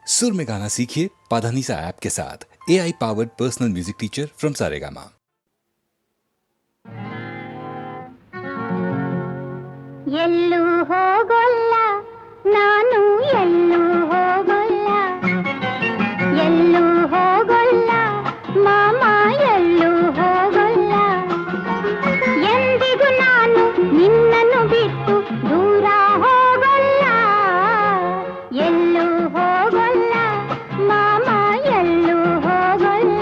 सुर में गाना सीखिए पाधानीसा ऐप के साथ। AI powered personal music teacher from Saregama. ಎಲ್ಲೂ ಹೋಗೋಲ್ಲ ನಾನು, ಎಲ್ಲೂ ಹೋಗೋಲ್ಲ, ಎಲ್ಲೂ ಹೋಗೋಲ್ಲ ಮಾಮ, ಎಲ್ಲೂ ಹೋಗೋಲ್ಲ. ಎಂದಿಗೂ ನಾನು ನಿನ್ನನ್ನು ಬಿಟ್ಟು ದೂರ ಹೋಗೋಲ್ಲ. ಎಲ್ಲೂ ಹೋಗೋಲ್ಲ ಮಾಮ, ಎಲ್ಲೂ ಹೋಗೋಲ್ಲ.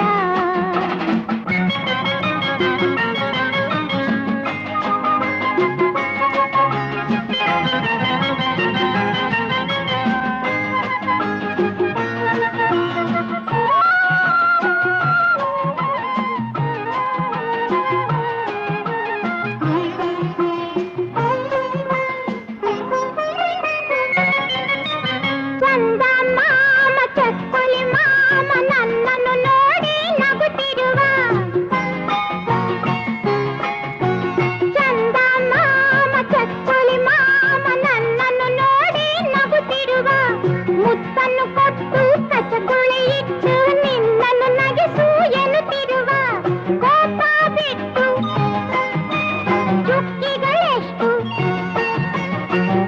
ಚಂದ ಮಾಮ, ಚಕ್ಕುಲಿ ಮಾಮ ನನ್ನನ್ನು ನೋಡಿ ನಗುತ್ತಿರುವ. ಚಂದ ಮಾಮ, ಚಕ್ಕುಲಿ ಮಾಮ ನನ್ನನ್ನು ನೋಡಿ ನಗುತ್ತಿರುವ. ಮುತ್ತನ್ನು ಕೊಟ್ಟು ಕಚಗುಳಿ ಇಟ್ಟು ನಿನ್ನನ್ನು ನಗಿಸು ಎನ್ನುತ್ತಿರುವ. ಕೋಪ ಬಿಟ್ಟು ಚುಕ್ಕಿಗಳೆಷ್ಟು,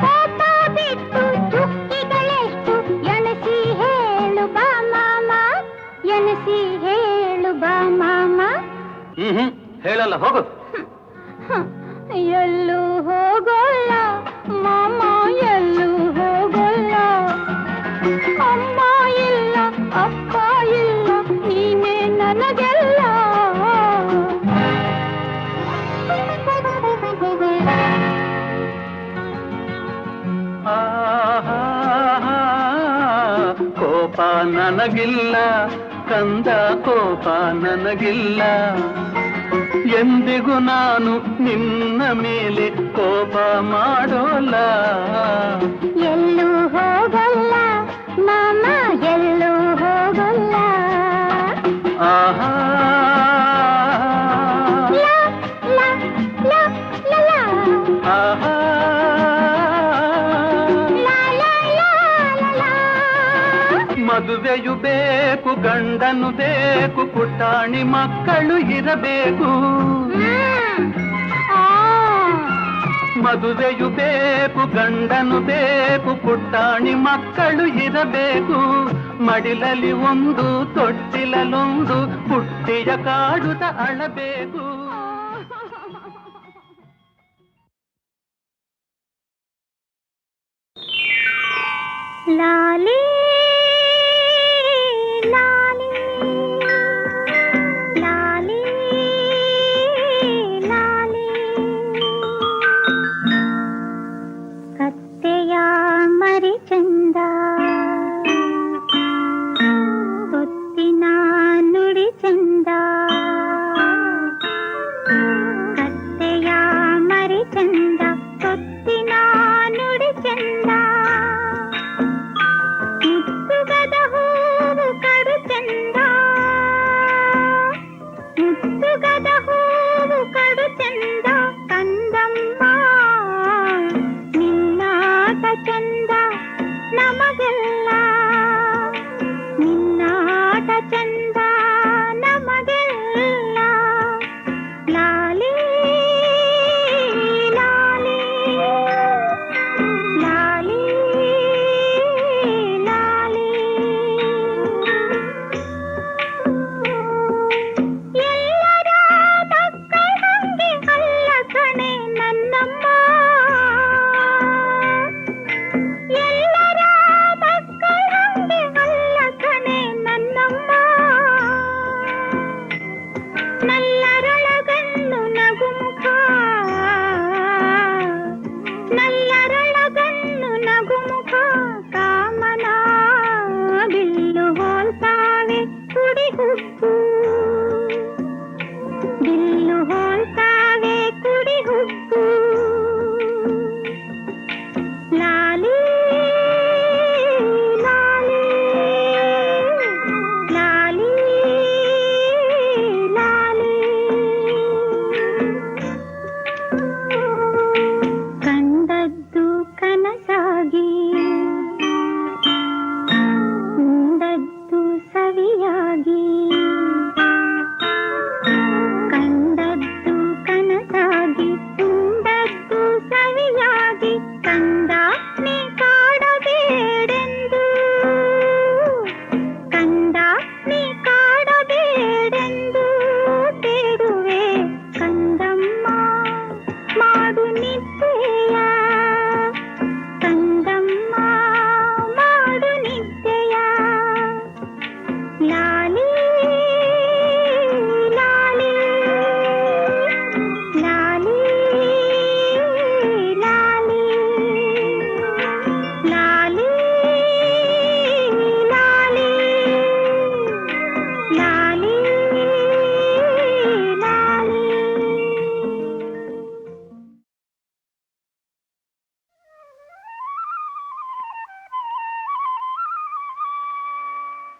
ಕೋಪ ಬಿಟ್ಟು ಚುಕ್ಕಿಗಳೆಷ್ಟು ಎಣಿಸಿ ಹೇಳು ಬಾ ಮಾಮ, ಎಣಿಸಿ ಹೇಳು ಬಾ ಮಾಮ. ಹೇಳಲ್ಲ, ಹೋಗು. ಎಲ್ಲೂ ಹೋಗೋಲ್ಲ ಮಾಮ, ಎಲ್ಲೂ ಹೋಗೋಲ್ಲ. ಅಮ್ಮ ಇಲ್ಲ, ಅಪ್ಪ ಇಲ್ಲ, ನೀನೇ ನನಗೆಲ್ಲ. ಕೋಪ ನನಗಿಲ್ಲ ಕಂದ, ಕೋಪ ನನಗಿಲ್ಲ. ಎಂದಿಗೂ ನಾನು ನಿನ್ನ ಮೇಲೆ ಕೋಪ ಮಾಡೋಲ್ಲ. ಎಲ್ಲೂ ಹೋಗೋಲ್ಲ ಮಾಮ, ಎಲ್ಲೂ ಹೋಗೋಲ್ಲ. ಆಹಾ ಲಾ, ಲಾ, ಲಾ, ಲಾ, ಲಾ. ಆಹಾ ಲಾ, ಲಾ, ಲಾ, ಲಾ, ಲಾ. ಮದುವೆಯು ಬೇಕು, ಗಂಡನು ಬೇಕು, ಪುಟಾಣಿ ಮಕ್ಕಳು ಇರಬೇಕು. ಆ. ಮದುವೆಯು ಬೇಕು, ಗಂಡನು ಬೇಕು, ಪುಟಾಣಿ ಮಕ್ಕಳು ಇರಬೇಕು. ಮಡಿಲಲ್ಲಿ ಒಂದು, ತೊಟ್ಟಿಲಲ್ಲೊಂದು, ಪುಟ್ಟಿಯ ಕಾಡುತ್ತ ಅಳಬೇಕು. ಲಾಲಿ ಲಾಲಿ ಲಾಲಿ ಲಾಲಿ. ಕತ್ತೆಯ ಮರಿ ಚಂದ, ಗೊತ್ತಿನ ನುಡಿ ಚಂದ. ಕತ್ತೆಯ ಮರಿ ಚಂದ, ಗೊತ್ತಿನ ನುಡಿ ಚಂದ.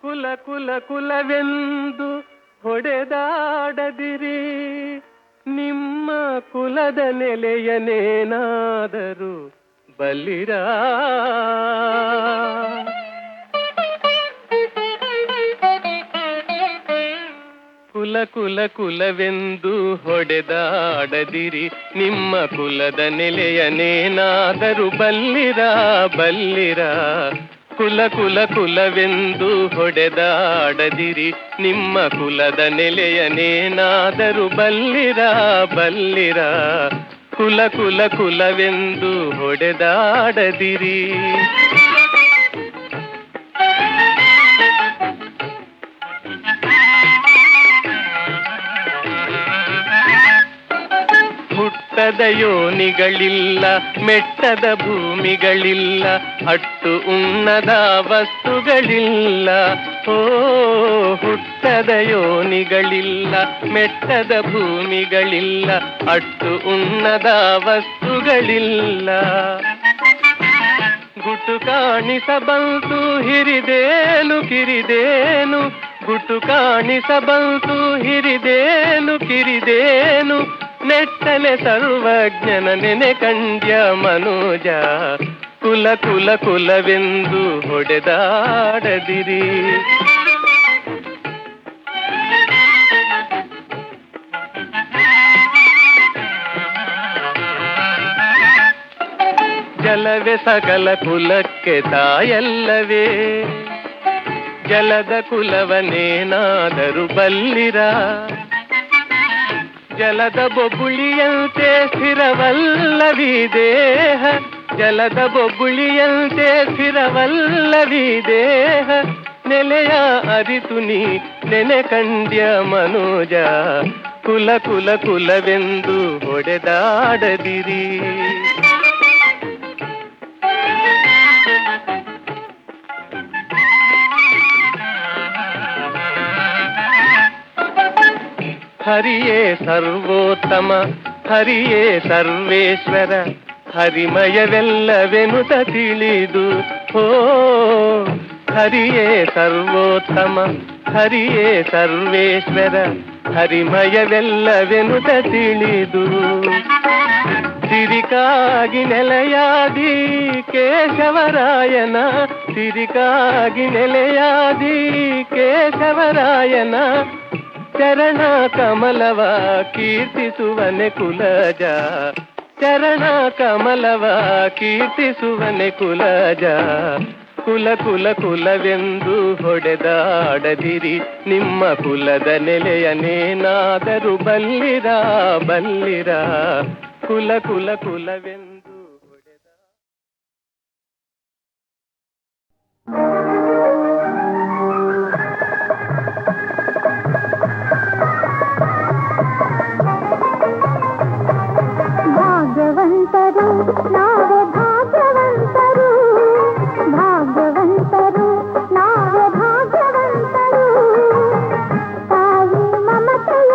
ಕುಲ ಕುಲ ಕುಲವೆಂದು ಹೊಡೆದಾಡದಿರಿ, ನಿಮ್ಮ ಕುಲದ ನೆಲೆಯನೇನಾದರೂ ಬಲ್ಲಿರ. ಕುಲ ಕುಲ ಕುಲವೆಂದು ಹೊಡೆದಾಡದಿರಿ, ನಿಮ್ಮ ಕುಲದ ನೆಲೆಯನೇನಾದರೂ ಬಲ್ಲಿರ ಬಲ್ಲಿರ. ಕುಲ ಕುಲ ಕುಲವೆಂದು ಹೊಡೆದಾಡದಿರಿ, ನಿಮ್ಮ ಕುಲದ ನೆಲೆಯನೇನಾದರೂ ಬಲ್ಲಿರ ಬಲ್ಲಿರ. ಕುಲ ಕುಲ ಕುಲವೆಂದು ಹೊಡೆದಾಡದಿರಿ. ಹುಟ್ಟದ ಯೋನಿಗಳಿಲ್ಲ, ಮೆಟ್ಟದ ಭೂಮಿಗಳಿಲ್ಲ, ಅಟ್ಟು ಉಣ್ಣದ ವಸ್ತುಗಳಿಲ್ಲ. ಓ ಹುಟ್ಟದ ಯೋನಿಗಳಿಲ್ಲ, ಮೆಟ್ಟದ ಭೂಮಿಗಳಿಲ್ಲ, ಅಟ್ಟು ಉಣ್ಣದ ವಸ್ತುಗಳಿಲ್ಲ. ಗುಟ್ಟು ಕಾಣಿಸಬಂತು ಹಿರಿದೇನು ಕಿರಿದೇನು, ಗುಟ್ಟು ಕಾಣಿಸಬಂತು ಹಿರಿದೇನು ಕಿರಿದೇನು. ನೆಟ್ಟಲೆ ಸರ್ವಜ್ಞನ ನೆನೆ ಕಂಡ್ಯ ಮನೋಜ, ಕುಲ ಕುಲ ಕುಲವೆಂದು ಹೊಡೆದಾಡದಿರಿ. ಜಲವೇ ಸಕಲ ಕುಲಕ್ಕೆ ತಾಯಲ್ಲವೇ, ಜಲದ ಕುಲವನೇನಾದರೂ ಬಲ್ಲಿರ. ಜಲದ ಬೊಬ್ಬುಳಿಯಂತೆ ಸ್ಥಿರವಲ್ಲವಿ ದೇಹ, ಜಲದ ಬೊಬ್ಬುಳಿಯಂತೆ ಸ್ಥಿರವಲ್ಲವಿ ದೇಹ. ನೆಲೆಯ ಅರಿತು ನೀ ನೆನೆ ಕಂಡ್ಯ ಮನೋಜ, ಕುಲ ಕುಲ ಕುಲವೆಂದು ಹೊಡೆದಾಡದಿರಿ. ಹರಿಯೇ ಸರ್ವೋತ್ತಮ, ಹರಿಯೇ ಸರ್ವೇಶ್ವರ, ಹರಿಮಯವೆಲ್ಲವೆನುತ ತಿಳಿದು. ಹೋ ಹರಿಯೇ ಸರ್ವೋತ್ತಮ, ಹರಿಯೇ ಸರ್ವೇಶ್ವರ, ಹರಿಮಯವೆಲ್ಲವೆನುತ ತಿಳಿದು. ಸಿರಿಕಾಗಿ ನೆಲೆಯಾದಿ ಕೇಶವರಾಯನ, ಸಿರಿಕಾಗಿ ನೆಲೆಯಾದಿ ಕೇಶವರಾಯನ. ಚರಣ ಕಮಲವ ಕೀರ್ತಿಸುವನೆ ಕುಲಜ, ಚರಣ ಕಮಲವ ಕೀರ್ತಿಸುವನೆ ಕುಲಜ. ಕುಲ ಕುಲ ಕುಲವೆಂದು ಹೊಡೆದಾಡದಿರಿ, ನಿಮ್ಮ ಕುಲದ ನೆಲೆಯನೇನಾದರೂ ಬಲ್ಲಿರ ಬಲ್ಲಿರ. ಕುಲ ಕುಲ ಕುಲವೆಂದು ಹೊಡೆದ. ಭಾಗ್ಯವಂತರು ನಾವೇ ಭಾಗ್ಯವಂತರು, ಭಾಗ್ಯವಂತರು ನಾವೇ ಭಾಗ್ಯವಂತರು. ತಾಯಿ ಮಮತೆಯ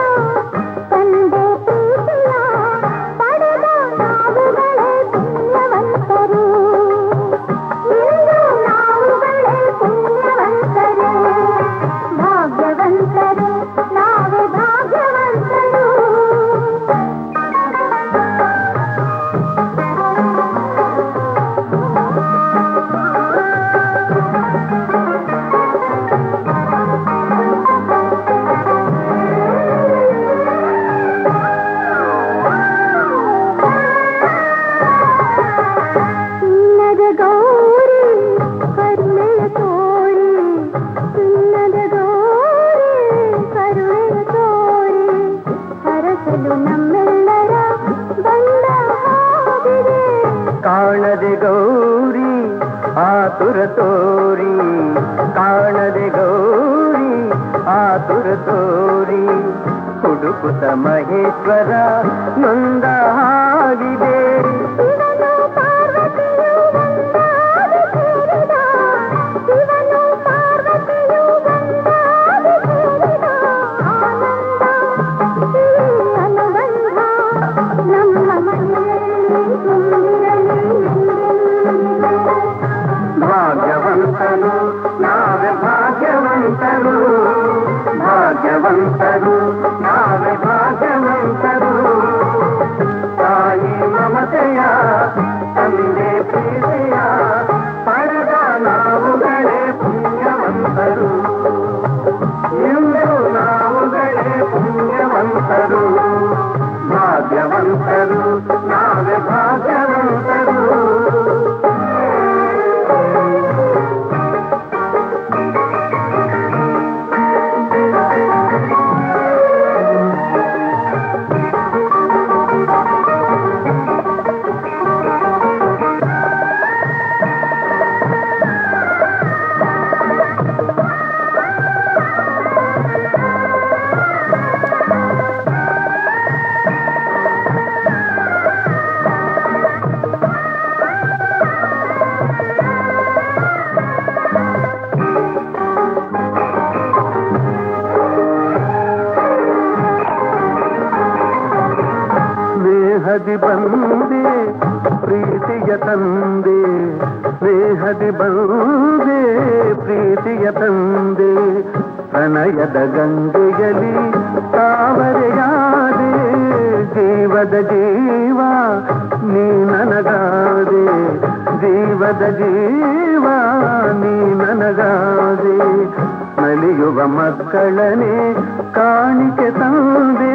ತಂದೆ ಪ್ರೀತಿಯ ಪಡೆದ ನಾವುಗಳೇ ಪುಣ್ಯವಂತರು. ಇಂದು ನಾವುಗಳೇ ಪುಣ್ಯವಂತರು, ಭಾಗ್ಯವಂತರು ನಾವೇ ಭಾಗ್ಯವಂತರು. ಕಾಣದೆ ಗೌರಿ ಆತುರ ತೋರಿ, ಕಾಣದೆ ಗೌರಿ ಆತುರ ತೋರಿ. ಹುಡುಕುತ್ತ ಮಹೇಶ್ವರ ನೊಂದ ಹಾಗಿದೆ, ಭಾಗ್ಯವಂತನು ನಾವೇ ಭಾಗ್ಯವಂತ. ಭಾಗ್ಯವಂತರು ಭಾಗ್ಯವಂತರು ನಾವೇ ಭಾಗ್ಯವಂತರು ತಾಯಿ ಮಮತೆಯ ತಂದೆ ಪ್ರೀತಿಯ ಪಡೆದ ನಾವುಗಳೇ ಪುಣ್ಯವಂತರು ಇಂದು ನಾವುಗಳೇ ಪುಣ್ಯವಂತರು ಭಾಗ್ಯವಂತರು ನಾವೇ ಭಾಗ್ಯವಂತರು ಸ್ನೇಹದಿ ಬಂದೆ ಪ್ರೀತಿಯ ತಂದೆ ಸ್ನೇಹದಿ ಬಂದೆ ಪ್ರೀತಿಯ ತಂದೆ ಪ್ರಣಯದ ಗಂಗೆಯಲ್ಲಿ ತಾವರೆಯಾದೆ ಜೀವದ ಜೀವ ನೀ ನನಗಾದೆ ಜೀವದ ಜೀವ ನೀ ನನಗಾದೆ ನಲಿಯುವ ಮಕ್ಕಳನೆ ಕಾಣಿಕೆ ತಂದೆ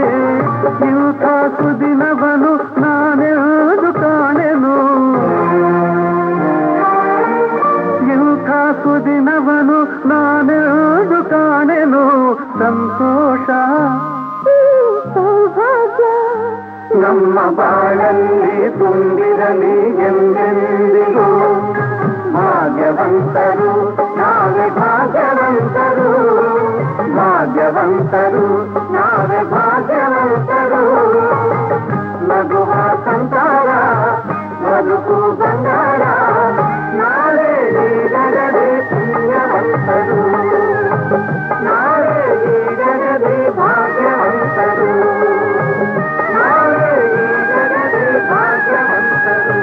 ಇಂಥ ಸುದಿನವನು ನಾನೆಂದು ಕಾಣೆನು ಇಂಥ ಸುದಿನವನು ನಾನೆಂದು ಕಾಣೆನು ಸಂತೋಷ ಸೌಭಾಗ್ಯ ನಮ್ಮ ಬಾಳಲ್ಲಿ ತುಂಬಿರಲಿ ಎಂದೆಂದಿಗೂ ಭಾಗ್ಯವಂತರು ನಾವೇ ಭಾಗ್ಯವಂತರು ಭಾಗ್ಯವಂತರು ನಾವೇ ಭಾಗ್ಯವಂತರು ನಗುವ ಸಂಸಾರ ಬದುಕು ಬಂಗಾರ ನಾವೇ ಈಗಲೇ ಪುಣ್ಯವಂತರು ನಾವೇ ಈಗಲೇ ಭಾಗ್ಯವಂತರು ನಾವೇ ಈಗಲೇ ಭಾಗ್ಯವಂತರು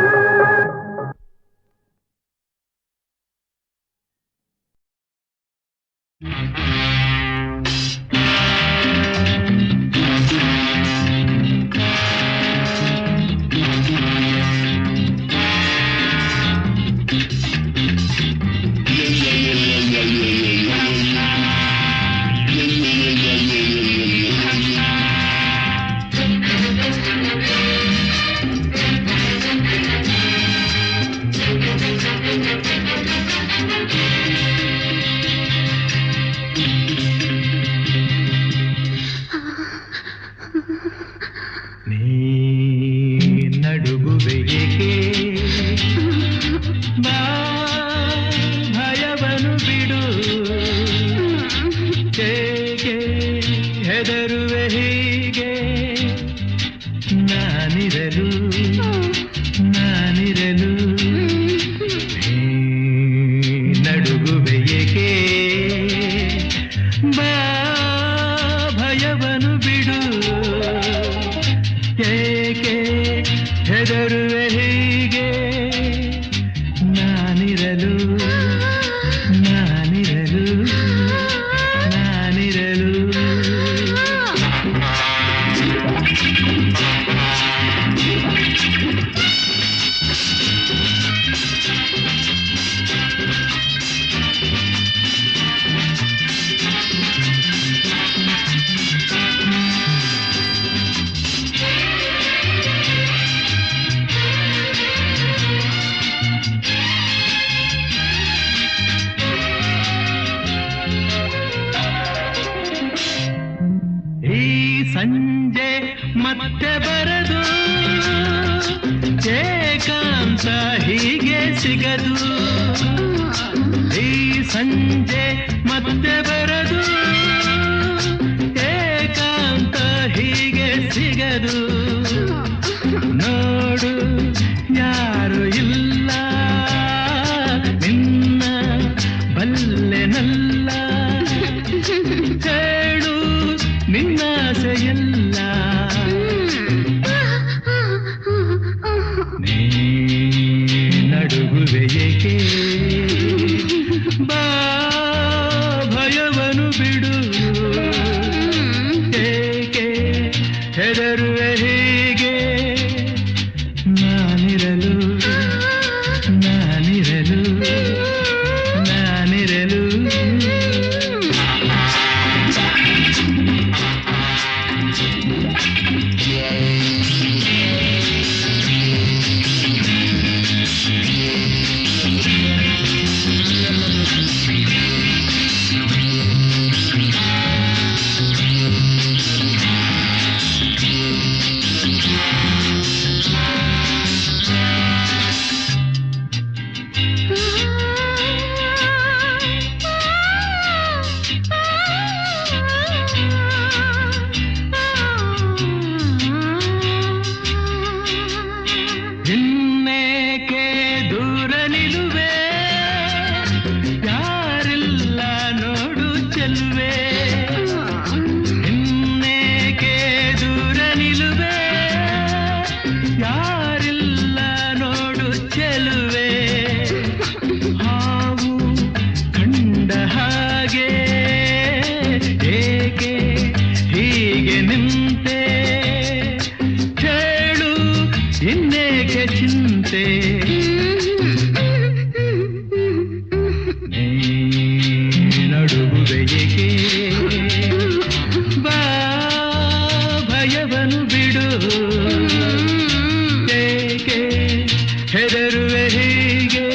ಸಂಜೆ ಮತ್ತೆ ಬರದು ಏಕಾಂತ ಹೀಗೆ ಸಿಗದು ಈ ಸಂಜೆ ಮತ್ತೆ ಬರದು ಏಕಾಂತ ಹೀಗೆ ಸಿಗದು ನೋಡು ಯಾರು ಇಲ್ಲ ನಿನ್ನ ಬಲ್ಲೆನಲ್ಲ ಹೇಳು ನಿನ್ನಾಸೆಯಲ್ಲ ನೀ ನಡುಗುವೆ ಏಕೆ ಬಾ ಭಯವ ಚೆಲುವೆ ಇನ್ನೇಕೆ ದೂರ ನಿಲುವೆ ಯಾರಿಲ್ಲ ನೋಡು ಚೆಲುವೆ ಹಾವು ಕಂಡ ಹಾಗೆ ಏಕೆ ಹೀಗೆ ನಿಂತೆ ಕೇಳು ಇನ್ನೇಕೆ ಚಿಂತೆ ನಡುವೆಯೇಕೆ ಬಾ ಭಯವನ್ನು ಬಿಡು ಏಕೆ ಹೆದರುವೆ ಹೀಗೆ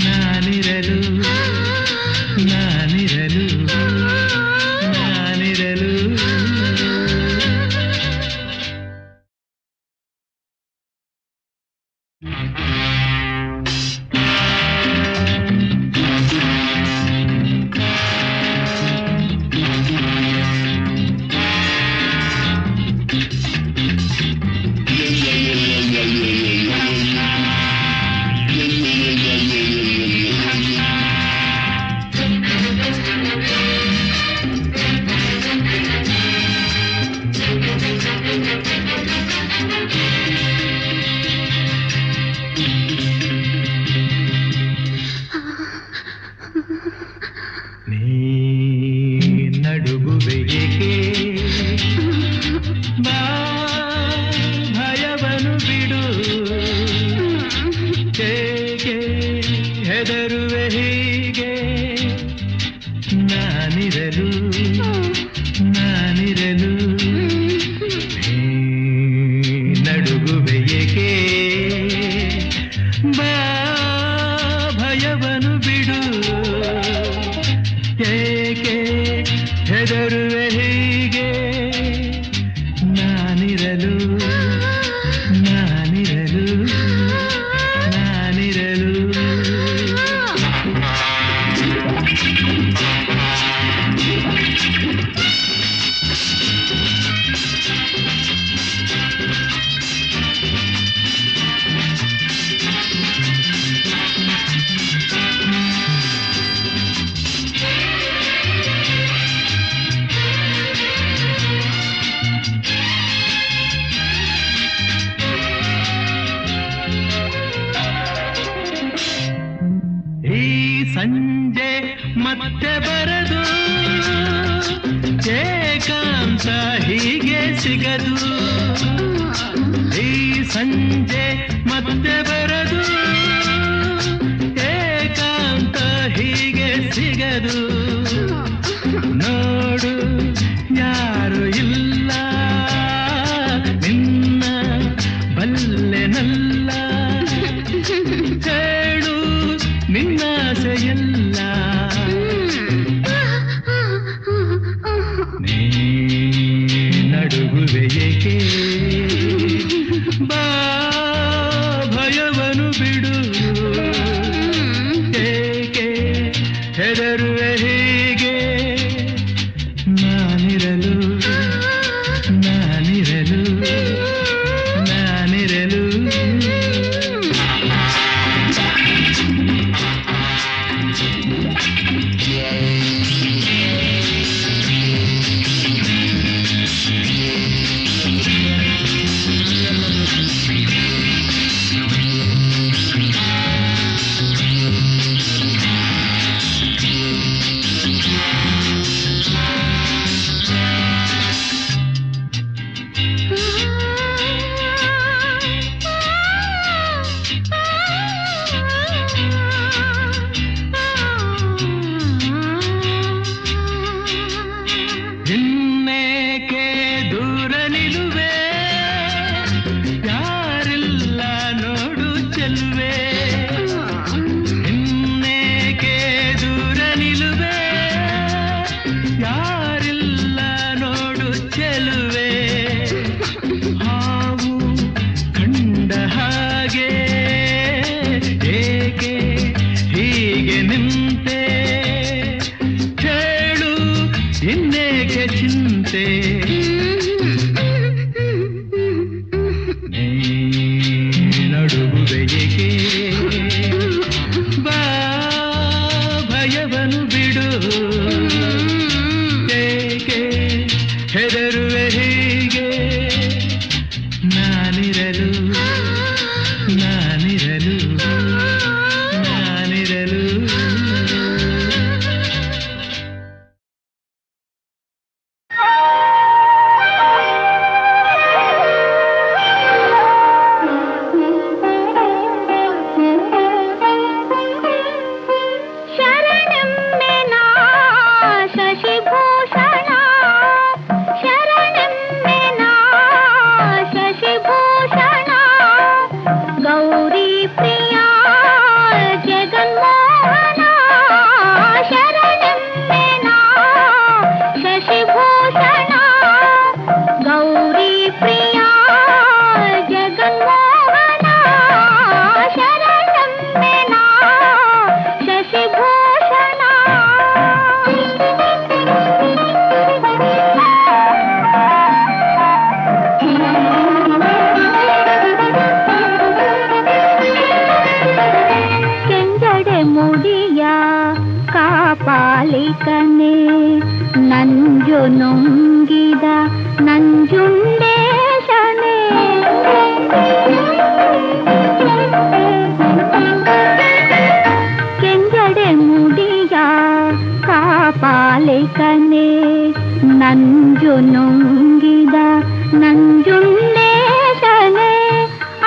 ನಾನಿರಲು ನಾನಿರಲು ನಾನಿರಲು ನಡುಗುವೆಯೇಕೆ ಬಾ ಭಯವನ್ನು ಬಿಡು ಏಕೆ ಹೆದರುವೆ ಹೀಗೆ ನಾನಿರಲು ನಾನಿರಲು ನಡುಗುವೆಯೇಕೆ ಬಾ ಭಯವನ್ನು ಬಿಡು ಏಕೆ ಹೆದರುವೆ ಹೀಗೆ ನಾನಿರಲು ನಾನಿರಲು ನಾನಿರಲು ಈ ಸಂಜೆ ಮತ್ತೆ ಬರದು ಏಕಾಂತ ಹೀಗೆ ಸಿಗದು ಈ ಸಂಜೆ ಮತ್ತೆ ಬರದು ಏಕಾಂತ ಹೀಗೆ ಸಿಗದು ನೋಡು ಯಾರು ಇಲ್ಲ ನಿನ್ನ ಬಲ್ಲೆನಲ್ಲ ಹೇಳು ನಿನ್ನಾಸೆಯಲ್ಲ ನೀ ನಡುಗುವೆಯೇಕೆ ಬಾ ಭಯವನ್ನು ಬಿಡು ಏಕೆ ಹೆದರುವೆ ಹೀಗೆ ನಾನಿರಲು ನಾನಿರಲು ನಾನಿರಲು ಇನ್ನೇಕೆ ದೂರ ನಿಲುವೆ ಯಾರಿಲ್ಲ ನೋಡು ಚೆಲುವೆ ಇನ್ನೇಕೆ ದೂರ ನಿಲುವೆ ಯಾರಿಲ್ಲ ನೋಡು ಚೆಲುವೆ ಹಾವು ಕಂಡ ಹಾಗೆ ಏಕೆ ಹೀಗೆ ನಿಂತೆ ಕೇಳು ಇನ್ನೇಕೆ ಚಿಂತೆ ನಡುಗುವೆಯೇಕೆ ಬಾ ಭಯವನ್ನು ಬಿಡು ಏಕೆ ಹೆದರುವೆ ಹೀಗೆ ನಾನಿರಲು ನಾನಿರಲು ನಾನಿರಲು ಪಾಲಿಕನೆ ನಂಜು ನುಂಗಿದ ನಂಜುಂಡೇಶನೆ ಕೆಂಜಡೆ ಮುಡಿಯ ಕಾಪಾಲಿಕನೆ ನಂಜು ನುಂಗಿದ ನಂಜುಂಡೇಶನೆ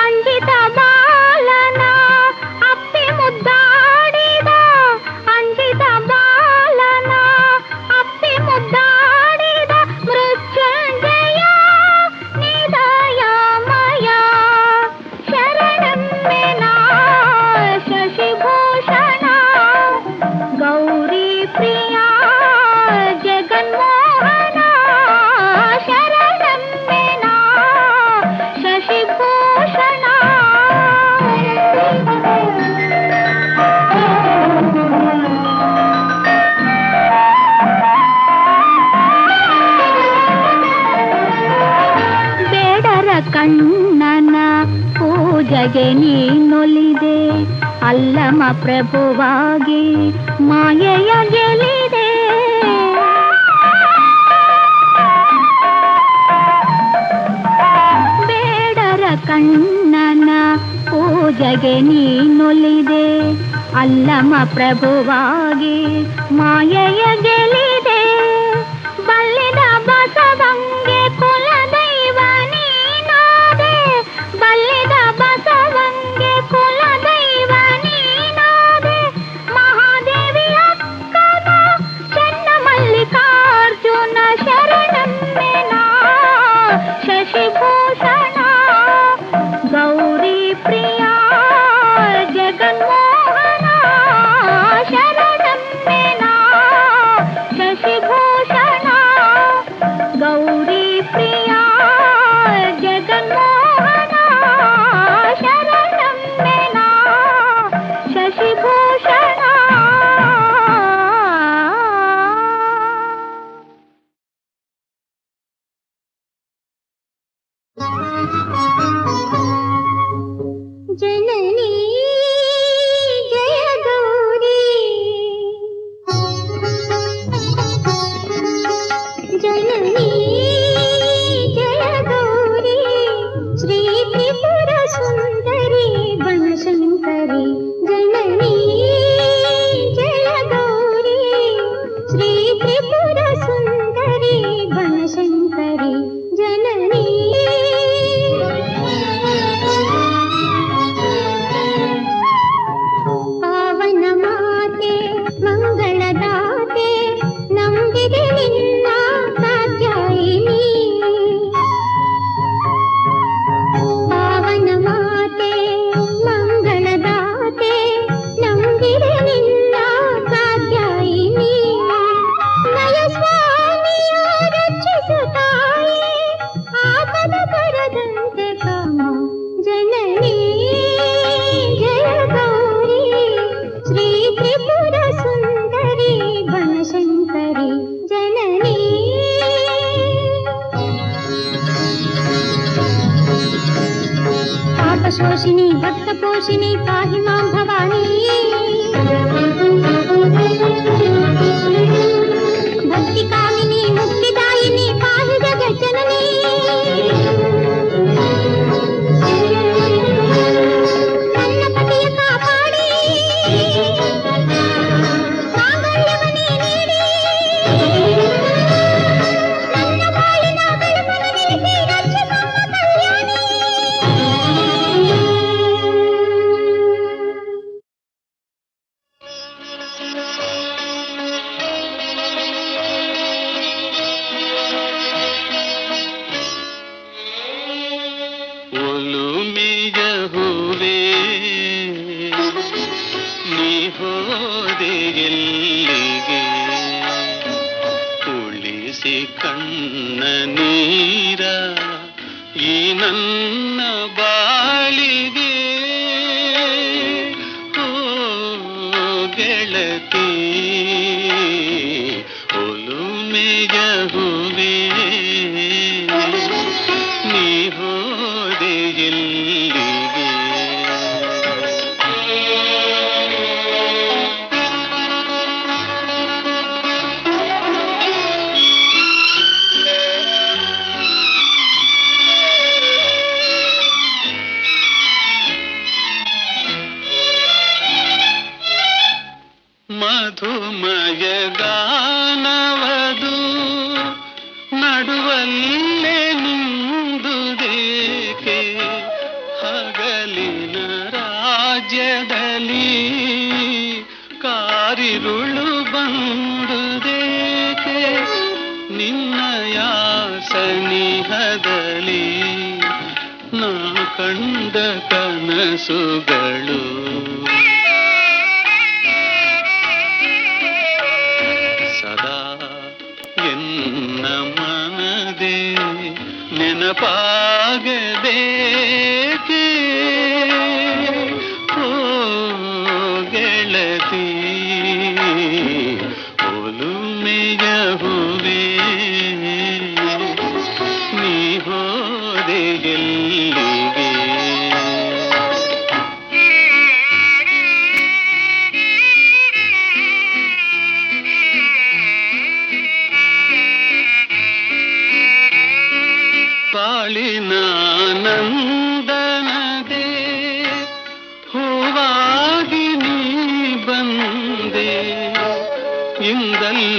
ಅಂಜಿತ ಬಾಲನ ಅಪ್ಪಿ ಮುದ್ದಾಡಿದ ಅಂಜಿತ ಬಾಲನ ಅಪ್ಪಿ ಮುದ್ದಾಡಿದ ಮೃತ್ಯುಂಜಯ ನಿದಯಮಯ ಶರಣಮ್ಮೆನ ಶಶಿಭೂಷಣ ಗೌರಿ ಪ್ರಿಯ ಜಗನ್ಮೋಹನ ಶರಣಮ್ಮೆನ ಶಶಿಭೂಷಣ ಬೇಡರ ಕಣ್ಣನ ಪೂಜೆಗೆ ನೀನೊಲಿದೆ ಅಲ್ಲಮ ಪ್ರಭುವಾಗಿ ಮಾಯೆಯ ಗೆಲಿದೆ ಬೇಡರ ಕಣ್ಣನ ಪೂಜೆಗೆ ನೀನೊಲಿದೆ ಅಲ್ಲಮ ಪ್ರಭುವಾಗಿ ಮಾಯೆಯ ಗೆಲಿದೆ ಬಲ್ಲಿದ ಬಸವಂಗೆ ಕುಲದೈವ ನೀನಾದೆ ಬಲ್ಲಿದ ಬಸವಂಗೆ ಕುಲದೈವ ನೀನಾದೆ ಮಹಾದೇವಿ ಅಕ್ಕನ ಚೆನ್ನ ಮಲ್ಲಿಕಾರ್ಜುನ ಶರಣಮ್ಮೆನ ಶಶಿಭೂಷಣ ಗೌರಿ ಪ್ರಿಯ ಜಗನ್ಮೋಹನ ಶರಣಮ್ಮೆನ ಶಶಿಭೂಷಣ ಗೌರಿ ಪ್ರಿಯ ಜಗನ್ಮೋಹನ ಶರಣಮ್ಮೆನ ಶಶಿಭೂಷಣ ಜನನಿ ಜಯ ಗೌರಿ ಜನನಿ ಜಯ ಗೌರಿ ಶ್ರೀ ತ್ರಿಪುರ ಸುಂದರಿ ಬನಶಂಕರಿ ಜನನಿ ಜಯ ಗೌರಿ ಶ್ರೀ ತ್ರಿಪುರ ಸುಂದರಿ ಬನಶಂಕರಿ ಜನನಿ ಪಾವನ ಮಾತೆ ಮಂಗಳದಾತೆ ನಂಬಿದೆ ನಿನ್ನ ಕಾತ್ಯಾಯಿನಿ ಪಾವನ ಮಾತೆ ಮಂಗಳದಾತೆ ನಂಬಿದೆ ನಿನ್ನ ಕಾತ್ಯಾಯಿನಿ ನಯ ಸ್ವಾಮಿಯ ರಕ್ಷಿಸುತ್ತಾಯಿ ಆಪದ ಬರದಂತೆ ಕಾಮ ಜನನಿ ಜಯ ಗೌರಿ ಶ್ರೀ ತ್ರಿಪುರ ಸುಂದರಿ ಬನಶಂಕರಿ ಜನನಿ ಪಾಪಶೋಷಿಣಿ ಭಕ್ತಪೋಷಿಣಿ ಪಾಹಿ ಮಾಂ ಭವಾನಿ ನನ್ನ ಬಾಳಿಗೆ ಓ ಗೆಳತಿ ಒಲುಮೆಯ ಹೂವೇ ನೀ ಹೋದೆ ಎಲ್ಲಿಗೆ ಮಧುಮಯ ಗಾನವದು ನಡುವಲ್ಲೇ ನಿಂದುದೇಕೆ ಹಗಲಿನ ರಾಜ್ಯದಲ್ಲಿ ಕಾರಿರುಳು ಬಂದುದೇಕೆ ನಿನ್ನಯ ಸನಿಹದಲ್ಲಿ ನಾ ಕಂಡ ಕನಸುಗಳು ನೆನಪಾಗಬೇಕೆ ಓ ಗೆಳತಿ ಒಲುಮೆಯ ಹೂವೇ ನೀ ಹೋದೆ ಎಲ್ಲಿಗೆ ಬಾಳಿನ ನಂದನದೆ ಹೂವಾಗಿ ನೀ ಬಂದೆ ಇಂದಲ್ಲಿ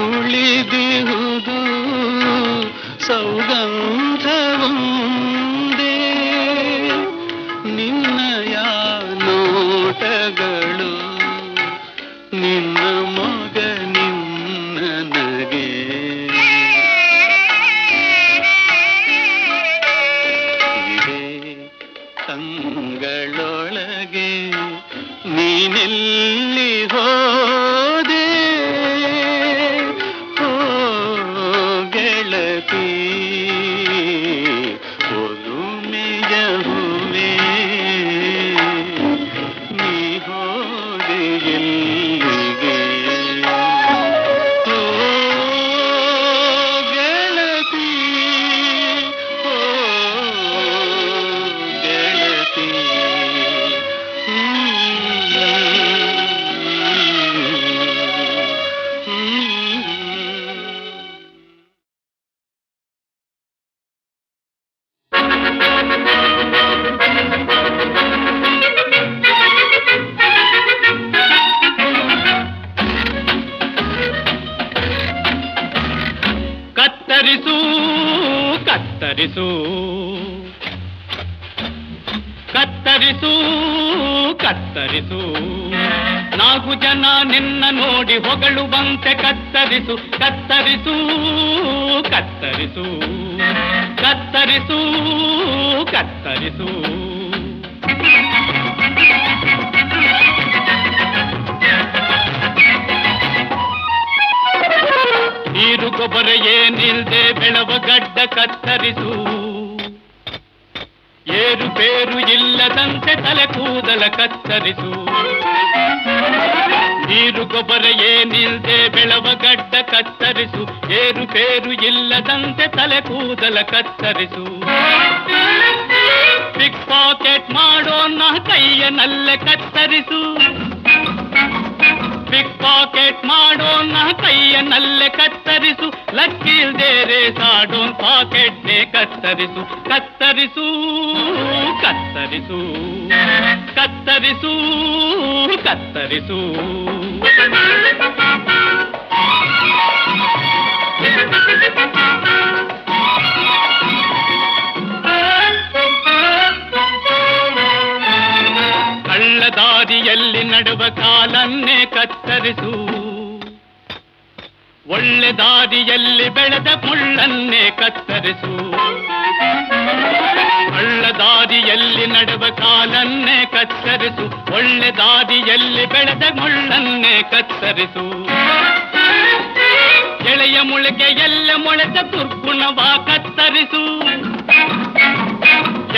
ಉಳಿದಿರುವುದು ಸೌಗಂಧವೊಂದೇ ನಿನ್ನಯ ನೋಟಗಳು ನಿನ್ನ ಮಗ ನಿನ್ನ ನಗೆ ಕಂಗಳೊಳಗೆ ನೀನೆಲ್ಲಿ ಹೋದೆ ಓ ಗೆಳತಿ ಒಲುಮೆಯ ಹೂವೇ ನೀ ಹೋದೆ ಎಲ್ಲಿಗೆ ಓ ಗೆಳತಿ ಓ ಕತ್ತರಿಸು ಕತ್ತರಿಸು ಕತ್ತರಿಸು ಕತ್ತರಿಸು ನಾಲ್ಕು ಜನ ನಿನ್ನ ನೋಡಿ ಹೊಗಳುವಂತೆ ಕತ್ತರಿಸು ಕತ್ತರಿಸು ಕತ್ತರಿಸು ಕತ್ತರಿಸು ಕತ್ತರಿಸು ನೀರು ಗೊಬ್ಬರ ಏನಿಲ್ದೆ ಬೆಳವ ಗಡ್ಡ ಕತ್ತರಿಸು ಏರು ಬೇರು ಇಲ್ಲದಂತೆ ತಲೆ ಕೂದಲ ಕತ್ತರಿಸು ನೀರು ಗೊಬ್ಬರ ಏನಿಲ್ದೆ ಬೆಳವ ಗಡ್ಡ ಕತ್ತರಿಸು ಏರು ಬೇರು ಇಲ್ಲದಂತೆ ತಲೆ ಕೂದಲ ಕತ್ತರಿಸು ಪಿಕ್ ಪಾಕೆಟ್ ಮಾಡೋಣ ಕೈಯನಲ್ಲೇ ಕತ್ತರಿಸು ಪಿಕ್ ಪಾಕೆಟ್ ಮಾಡೋಣ ಕೈಯನಲ್ಲೇ ಕತ್ತರಿಸು ಲಕ್ಕಿಲ್ದೇ ರೇಸಾಡೋನ್ ಪಾಕೆಟ್ನೇ ಕತ್ತರಿಸು ಕತ್ತರಿಸು ಕತ್ತರಿಸು ಕತ್ತರಿಸು ಕತ್ತರಿಸು ಕಳ್ಳದಾರಿಯಲ್ಲಿ ನಡುವ ಕಾಲನ್ನೇ ಕತ್ತರಿಸು ಒಳ್ಳೆ ದಾರಿಯಲ್ಲಿ ಬೆಳೆದ ಮುಳ್ಳನ್ನೇ ಕತ್ತರಿಸು ಕಳ್ಳದಾರಿಯಲ್ಲಿ ನಡುವ ಕಾಲನ್ನೇ ಕತ್ತರಿಸು ಒಳ್ಳೆ ದಾರಿಯಲ್ಲಿ ಬೆಳೆದ ಮುಳ್ಳನ್ನೇ ಕತ್ತರಿಸು ಎಳೆಯ ಮೊಳಕೆ ಎಲ್ಲ ಮೊಳೆತ ದುರ್ಗುಣವ ಕತ್ತರಿಸು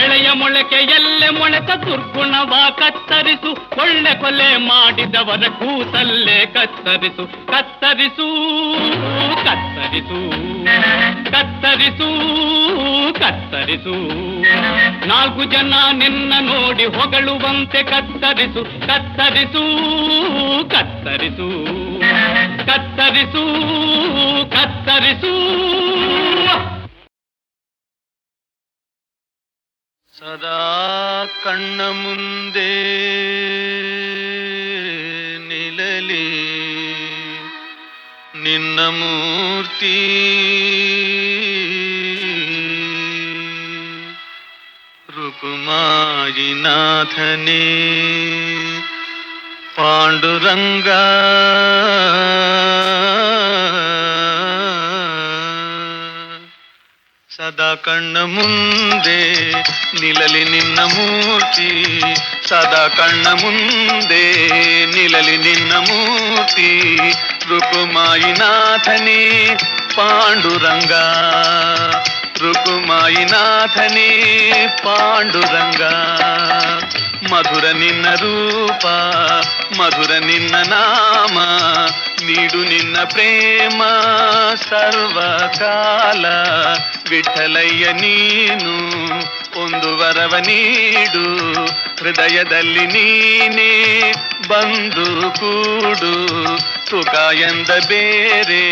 ಎಳೆಯ ಮೊಳಕೆ ಎಲ್ಲೆ ಮೊಳೆತ ದುರ್ಗುಣವ ಕತ್ತರಿಸು, ಒಳ್ಳೆ ಕೊಲೆ ಮಾಡಿದವರ ಕೂಸಲ್ಲೇ ಕತ್ತರಿಸು. ಕತ್ತರಿಸು ಕತ್ತರಿಸು ಕತ್ತರಿಸು ಕತ್ತರಿಸು, ನಾಲ್ಕು ಜನ ನಿನ್ನ ನೋಡಿ ಹೊಗಳುವಂತೆ ಕತ್ತರಿಸು. ಕತ್ತರಿಸು ಕತ್ತರಿಸು ಕತ್ತರಿಸು ಕತ್ತರಿಸು. ಸದಾ ಕಣ್ಣ ಮುಂದೆ ನಿಲ್ಲಲಿ ನಿನ್ನ ಮೂರ್ತಿ, ರುಕುಮಾಯಿನಾಥನೇ ಪಾಂಡುರಂಗ. ಸದಾ ಕಣ್ಣ ಮುಂದೆ ನಿಲ್ಲಲಿ ನಿನ್ನ ಮೂರ್ತಿ, ಸದಾ ಕಣ್ಣ ಮುಂದೆ ನಿಲ್ಲಲಿ ನಿನ್ನ ಮೂರ್ತಿ, ರುಕುಮಾಯಿನಾಥನೇ ಪಾಂಡುರಂಗ. ರುಕುಮಾಯಿನಾಥನೇ ಪಾಂಡುರಂಗ. ಮಧುರ ನಿನ್ನ ರೂಪ, ಮಧುರ ನಿನ್ನ ನಾಮ, ನೀಡು ನಿನ್ನ ಪ್ರೇಮ ಸರ್ವಕಾಲ. ವಿಠಲಯ್ಯ ನೀನು ಒಂದು ವರವ ನೀಡು, ಹೃದಯದಲ್ಲಿ ನೀನೇ ಬಂದು ಕೂಡು. ಸುಖ ಎಂದ ಬೇರೆ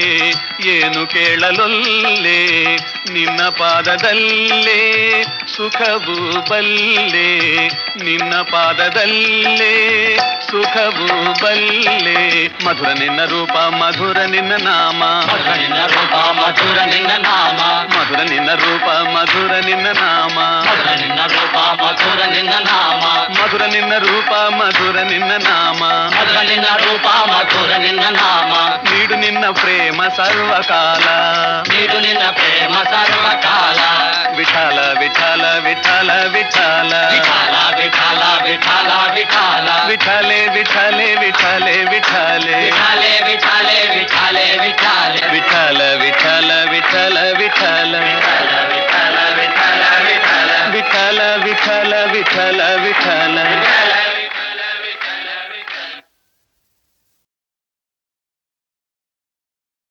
ಏನು ಕೇಳಲೊಲ್ಲೆ, ನಿನ್ನ ಪಾದದಲ್ಲೇ ಸುಖವು ಬಲ್ಲೆ, ನಿನ್ನ ಪಾದದಲ್ಲೇ ಸುಖವು ಬಲ್ಲೆ. ಮಧುರ ನಿನ್ನ ರೂಪ, ಮಧುರ ನಿನ್ನ ನಾಮ, ಮಧುರ ನಿನ್ನ ರೂಪ, ಮಧುರ ನಿನ್ನ ನಾಮ, ಮಧುರ ನಿನ್ನ ರೂಪ, ಮಧುರ ನಿನ್ನ ನಾಮ, ಮಧುರ ನಿನ್ನ ರೂಪ, ಮಧುರ ನಿನ್ನ ನಾಮ, ಮಧುರ ನಿನ್ನ ರೂಪ, ಮಧುರ ನಿನ್ನ ನಾಮ, ಮಧುರ ನಿನ್ನ ರೂಪ, ಮಧುರ ನಿನ್ನ ನಾಮ. ನೀಡು ನಿನ್ನ ಪ್ರೇಮ ಸರ್ವಕಾಲ, ನೀಡು ನಿನ್ನ ಪ್ರೇಮ ಸರ್ವಕಾಲ. ವಿಠಲ ವಿಠಲ ವಿಠಲ ವಿಠಲ ವಿಠಲ ವಿಠಲ ವಿಠಲ ವಿಠಲ ವಿಠಲೆ ವಿಠಲೆ ವಿಠಲೆ ವಿಠಲೆ ವಿಠಲೆ ವಿಠಲೆ ವಿಠಲೆ ವಿಠಲೆ ವಿಠಲ ವಿಠಲ ವಿಠಲ ವಿಠಲ ವಿಠಲ ವಿಠಲ ವಿಠಲ ವಿಠಲ ವಿಠಲ ವಿಠಲ ವಿಠಲ ವಿಠಲ